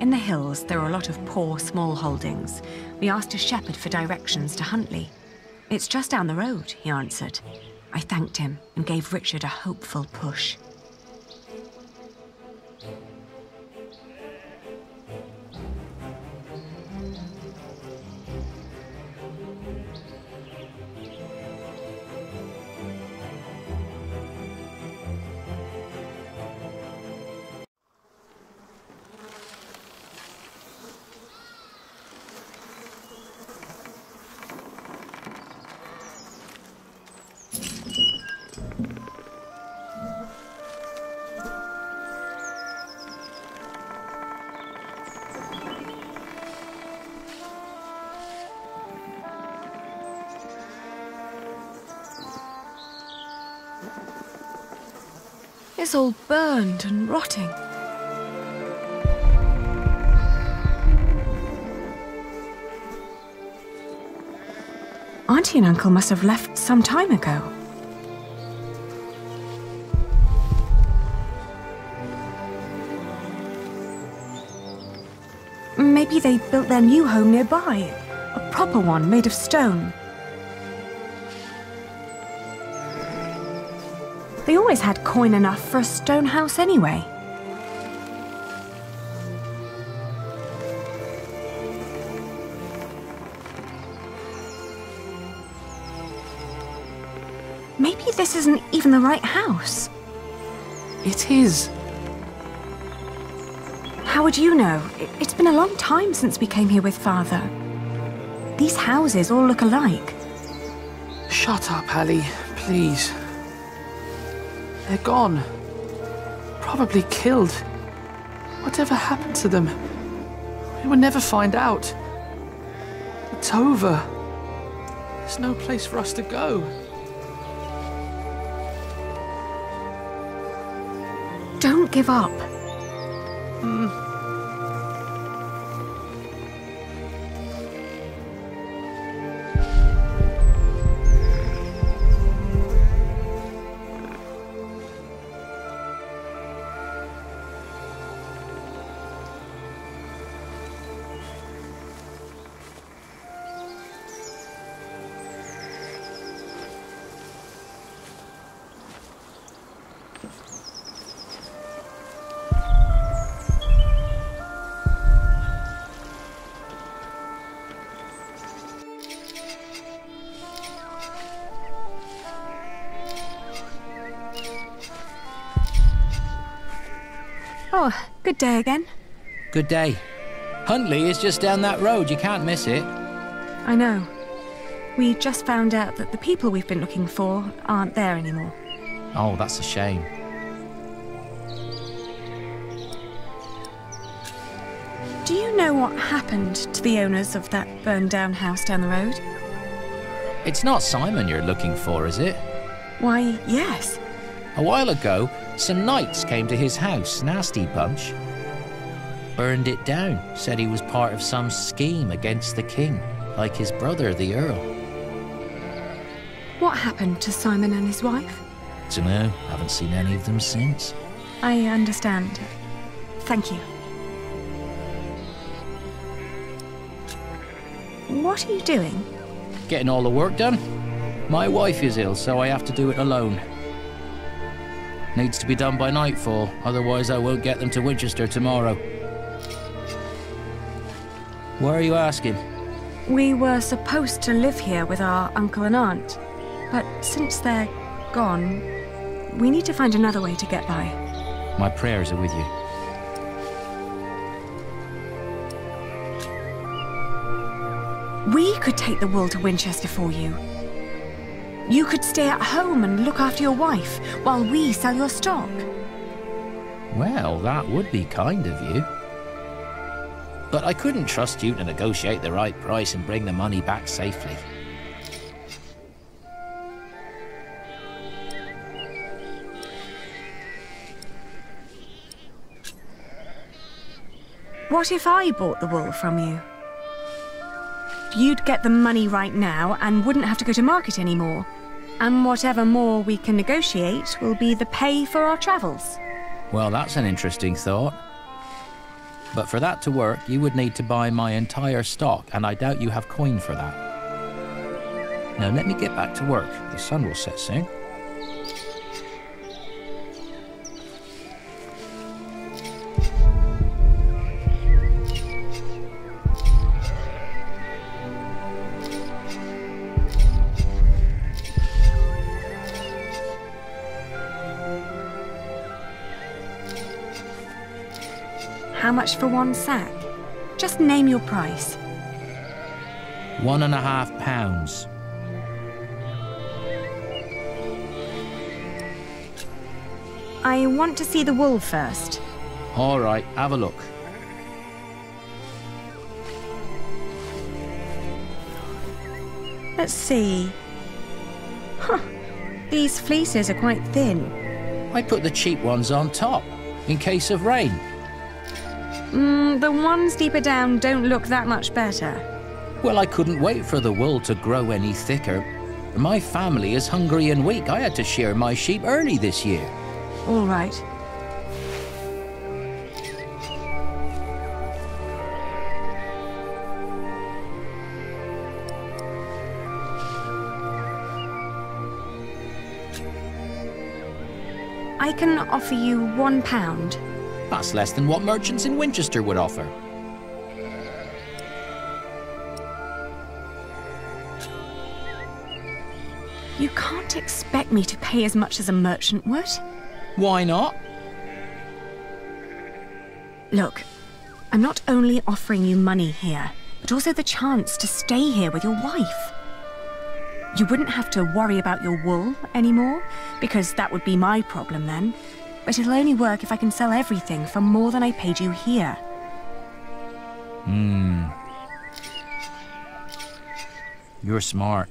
In the hills, there are a lot of poor small holdings. We asked a shepherd for directions to Huntley. "It's just down the road," he answered. I thanked him and gave Richard a hopeful push. It's all burned and rotting. Auntie and Uncle must have left some time ago. Maybe they built their new home nearby. A proper one made of stone. They always had coin enough for a stone house anyway. Maybe this isn't even the right house. It is. How would you know? It's been a long time since we came here with Father. These houses all look alike. Shut up, Ali, please. They're gone. Probably killed. Whatever happened to them? We will never find out. It's over. There's no place for us to go. Don't give up. Oh, good day again. Good day. Huntley is just down that road. You can't miss it. I know. We just found out that the people we've been looking for aren't there anymore. Oh, that's a shame. Do you know what happened to the owners of that burned-down house down the road? It's not Simon you're looking for, is it? Why, yes. A while ago, some knights came to his house, nasty bunch. Burned it down, said he was part of some scheme against the king, like his brother, the Earl. What happened to Simon and his wife? Dunno, haven't seen any of them since. I understand. Thank you. What are you doing? Getting all the work done. My wife is ill, so I have to do it alone. Needs to be done by nightfall, otherwise I won't get them to Winchester tomorrow. Why are you asking? We were supposed to live here with our uncle and aunt, but since they're gone, we need to find another way to get by. My prayers are with you. We could take the wool to Winchester for you. You could stay at home and look after your wife while we sell your stock. Well, that would be kind of you. But I couldn't trust you to negotiate the right price and bring the money back safely. What if I bought the wool from you? You'd get the money right now and wouldn't have to go to market anymore. And whatever more we can negotiate will be the pay for our travels. Well, that's an interesting thought. But for that to work, you would need to buy my entire stock, and I doubt you have coin for that. Now let me get back to work. The sun will set soon. How much for one sack? Just name your price. £1.50. I want to see the wool first. All right, have a look. Let's see. Huh. These fleeces are quite thin. I put the cheap ones on top, in case of rain. The ones deeper down don't look that much better. Well, I couldn't wait for the wool to grow any thicker. My family is hungry and weak. I had to shear my sheep early this year. All right. I can offer you £1. That's less than what merchants in Winchester would offer. You can't expect me to pay as much as a merchant would. Why not? Look, I'm not only offering you money here, but also the chance to stay here with your wife. You wouldn't have to worry about your wool anymore, because that would be my problem then. but it'll only work if I can sell everything for more than I paid you here. You're smart.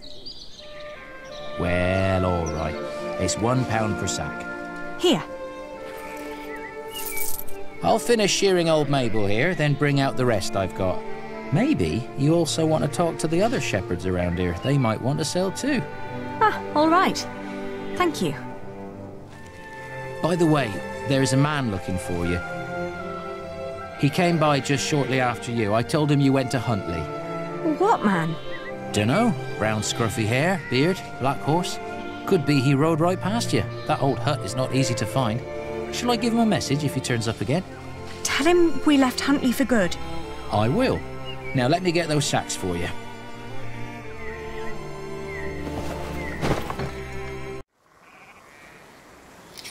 Well, all right. It's £1 per sack. Here. I'll finish shearing old Mabel here, then bring out the rest I've got. Maybe you also want to talk to the other shepherds around here. They might want to sell too. Ah, all right. Thank you. By the way, there is a man looking for you. He came by just shortly after you. I told him you went to Huntley. What man? Dunno. Brown scruffy hair, beard, black horse. Could be he rode right past you. That old hut is not easy to find. Shall I give him a message if he turns up again? Tell him we left Huntley for good. I will. Now let me get those sacks for you.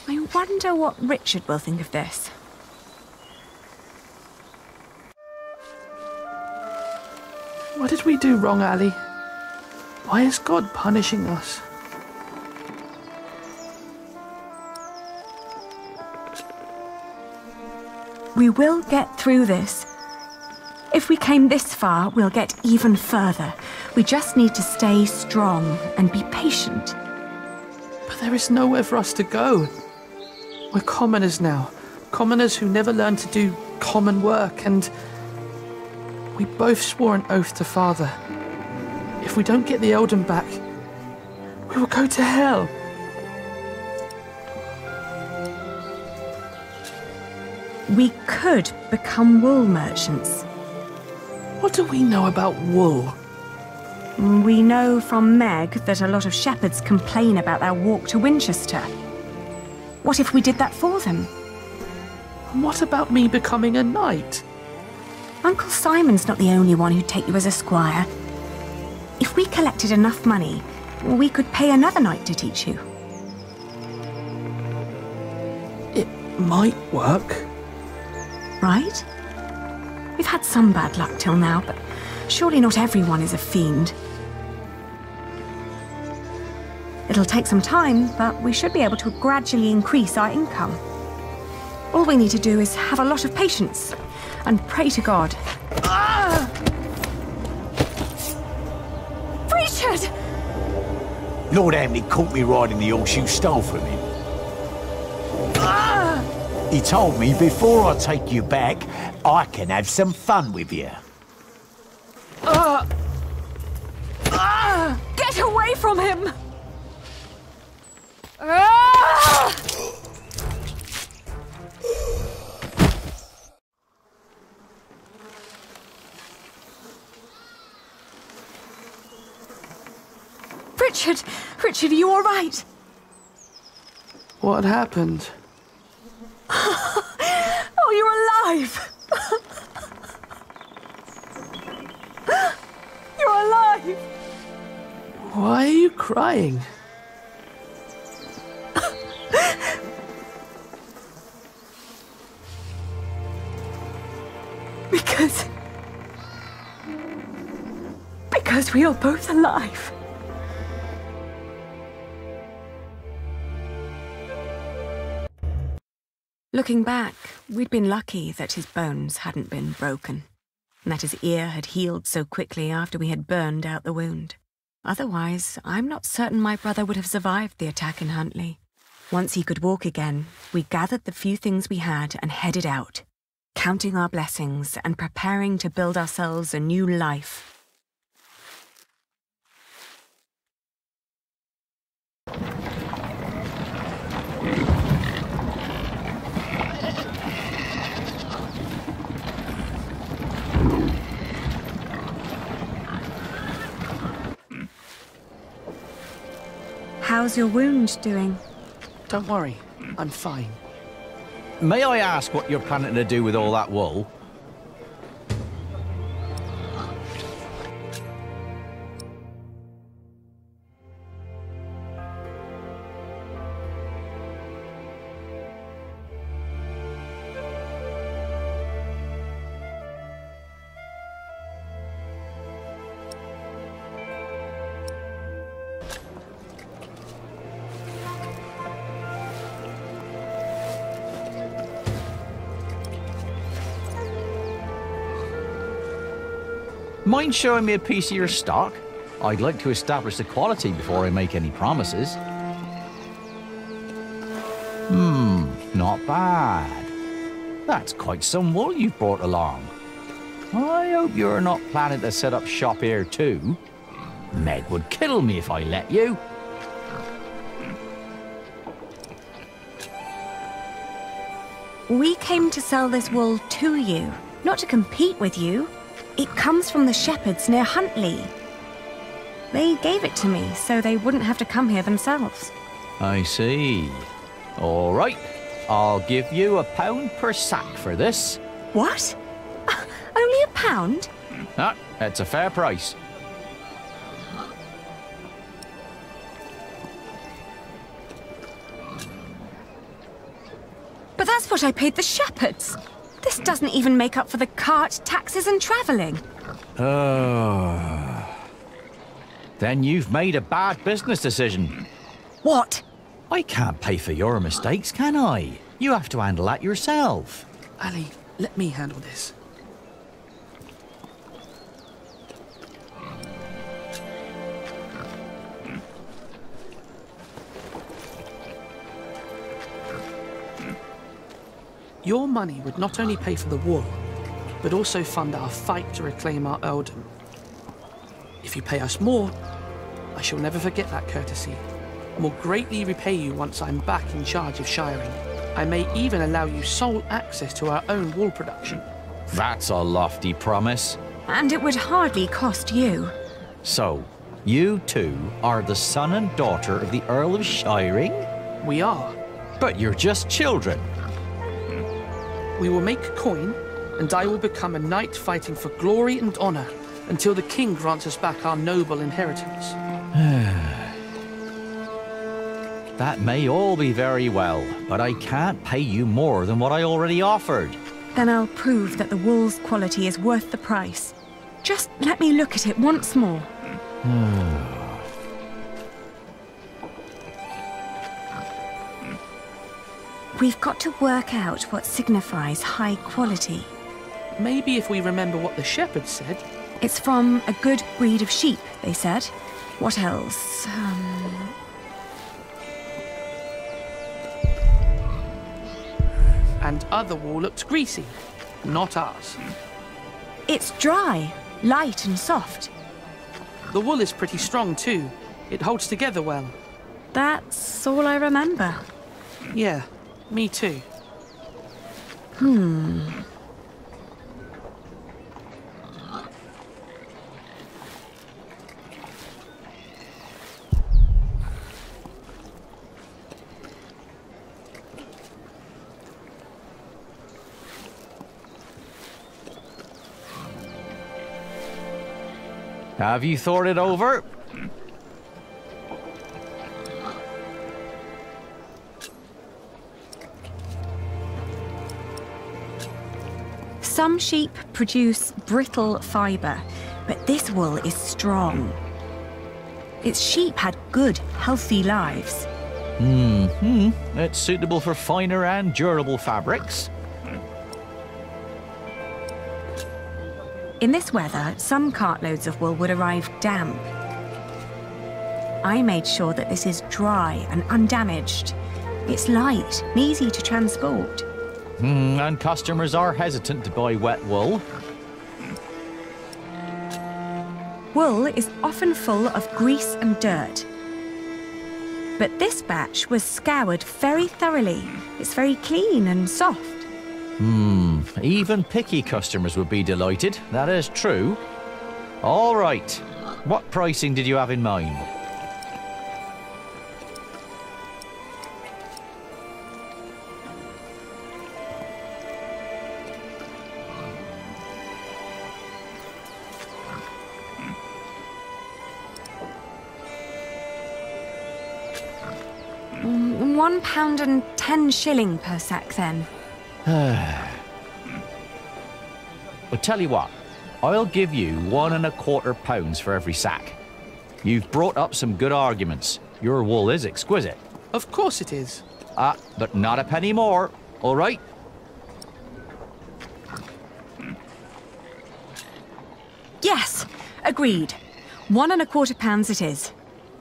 I wonder what Richard will think of this. What did we do wrong, Ali? Why is God punishing us? We will get through this. If we came this far, we'll get even further. We just need to stay strong and be patient. But there is nowhere for us to go. We're commoners now. Commoners who never learned to do common work, and we both swore an oath to Father. If we don't get the Eldon back, we will go to hell. We could become wool merchants. What do we know about wool? We know from Meg that a lot of shepherds complain about their walk to Winchester. What if we did that for them? And what about me becoming a knight? Uncle Simon's not the only one who'd take you as a squire. If we collected enough money, we could pay another knight to teach you. It might work. Right? We've had some bad luck till now, but surely not everyone is a fiend. It'll take some time, but we should be able to gradually increase our income. All we need to do is have a lot of patience and pray to God. Ah! Richard! Lord Hamley caught me riding the horse you stole from him. Ah! He told me before I take you back, I can have some fun with you. Get away from him! Ah! Richard! Richard, are you all right? What happened? Oh, you're alive! You're alive! Why are you crying? Because we are both alive. Looking back, we'd been lucky that his bones hadn't been broken, and that his ear had healed so quickly after we had burned out the wound. Otherwise, I'm not certain my brother would have survived the attack in Huntley. Once he could walk again, we gathered the few things we had and headed out, counting our blessings and preparing to build ourselves a new life. How's your wound doing? Don't worry, I'm fine. May I ask what you're planning to do with all that wool? Mind showing me a piece of your stock? I'd like to establish the quality before I make any promises. Not bad. That's quite some wool you've brought along. I hope you're not planning to set up shop here too. Meg would kill me if I let you. We came to sell this wool to you, not to compete with you. It comes from the shepherds near Huntley. They gave it to me so they wouldn't have to come here themselves. I see. All right. I'll give you £1 per sack for this. What? Only £1? Ah, that's a fair price. But that's what I paid the shepherds. This doesn't even make up for the cart, taxes and travelling. Then you've made a bad business decision. What? I can't pay for your mistakes, can I? You have to handle that yourself. Ali, let me handle this. Your money would not only pay for the wool, but also fund our fight to reclaim our earldom. If you pay us more, I shall never forget that courtesy, and will greatly repay you once I'm back in charge of shiring. I may even allow you sole access to our own wool production. That's a lofty promise. And it would hardly cost you. So, you two are the son and daughter of the Earl of Shiring? We are. But you're just children. We will make coin, and I will become a knight fighting for glory and honor until the king grants us back our noble inheritance. That may all be very well, but I can't pay you more than what I already offered. Then I'll prove that the wool's quality is worth the price. Just let me look at it once more. We've got to work out what signifies high quality. Maybe if we remember what the shepherds said. It's from a good breed of sheep, they said. What else? And other wool looks greasy. Not ours. It's dry, light and soft. The wool is pretty strong too. It holds together well. That's all I remember. Yeah, me too. Have you thought it over? Some sheep produce brittle fibre, but this wool is strong. Its sheep had good, healthy lives. It's suitable for finer and durable fabrics. In this weather, some cartloads of wool would arrive damp. I made sure that this is dry and undamaged. It's light and easy to transport. And customers are hesitant to buy wet wool. Wool is often full of grease and dirt. But this batch was scoured very thoroughly. It's very clean and soft. Even picky customers would be delighted. That is true. All right. What pricing did you have in mind? £1.10 per sack, then. Well, tell you what, I'll give you £1.25 for every sack. You've brought up some good arguments. Your wool is exquisite. Of course it is. But not a penny more, all right? Yes, agreed. 1 1/4 pounds it is.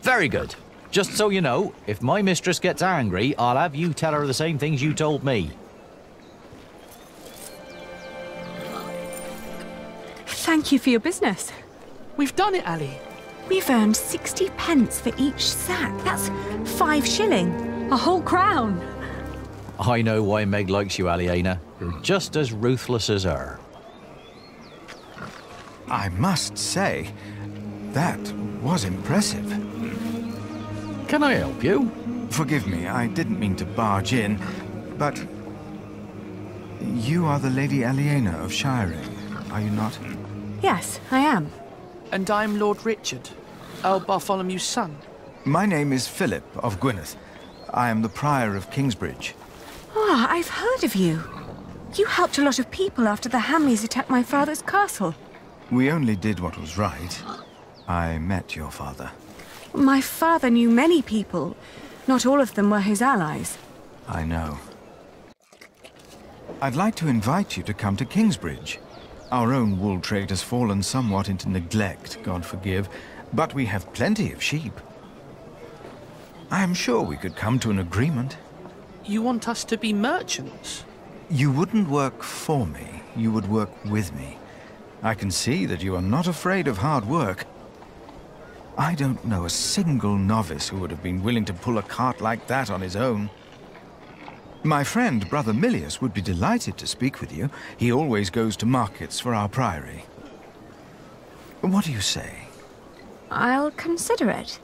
Very good. Just so you know, if my mistress gets angry, I'll have you tell her the same things you told me. Thank you for your business. We've done it, Ali. We've earned 60 pence for each sack. That's 5 shilling. A whole crown. I know why Meg likes you, Aliena. You're just as ruthless as her. I must say, that was impressive. Can I help you? Forgive me, I didn't mean to barge in, but... You are the Lady Aliena of Shiring, are you not? Yes, I am. And I'm Lord Richard, Earl Bartholomew's son. My name is Philip of Gwynedd. I am the Prior of Kingsbridge. Ah, I've heard of you. You helped a lot of people after the Hamleys attacked my father's castle. We only did what was right. I met your father. My father knew many people. Not all of them were his allies. I know. I'd like to invite you to come to Kingsbridge. Our own wool trade has fallen somewhat into neglect, God forgive, but we have plenty of sheep. I am sure we could come to an agreement. You want us to be merchants? You wouldn't work for me, you would work with me. I can see that you are not afraid of hard work. I don't know a single novice who would have been willing to pull a cart like that on his own. My friend, Brother Milius, would be delighted to speak with you. He always goes to markets for our priory. What do you say? I'll consider it.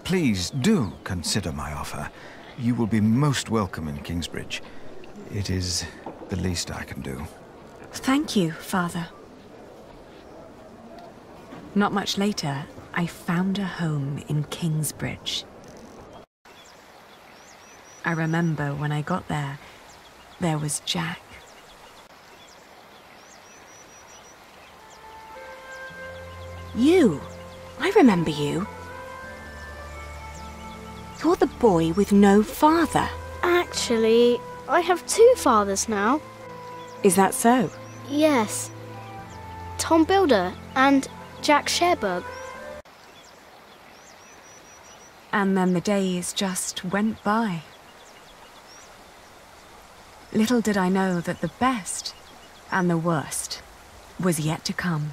Please do consider my offer. You will be most welcome in Kingsbridge. It is the least I can do. Thank you, Father. Not much later, I found a home in Kingsbridge. I remember when I got there, there was Jack. You! I remember you. You're the boy with no father. Actually, I have 2 fathers now. Is that so? Yes. Tom Builder and Jack Sherburg. And then the days just went by. Little did I know that the best and the worst was yet to come.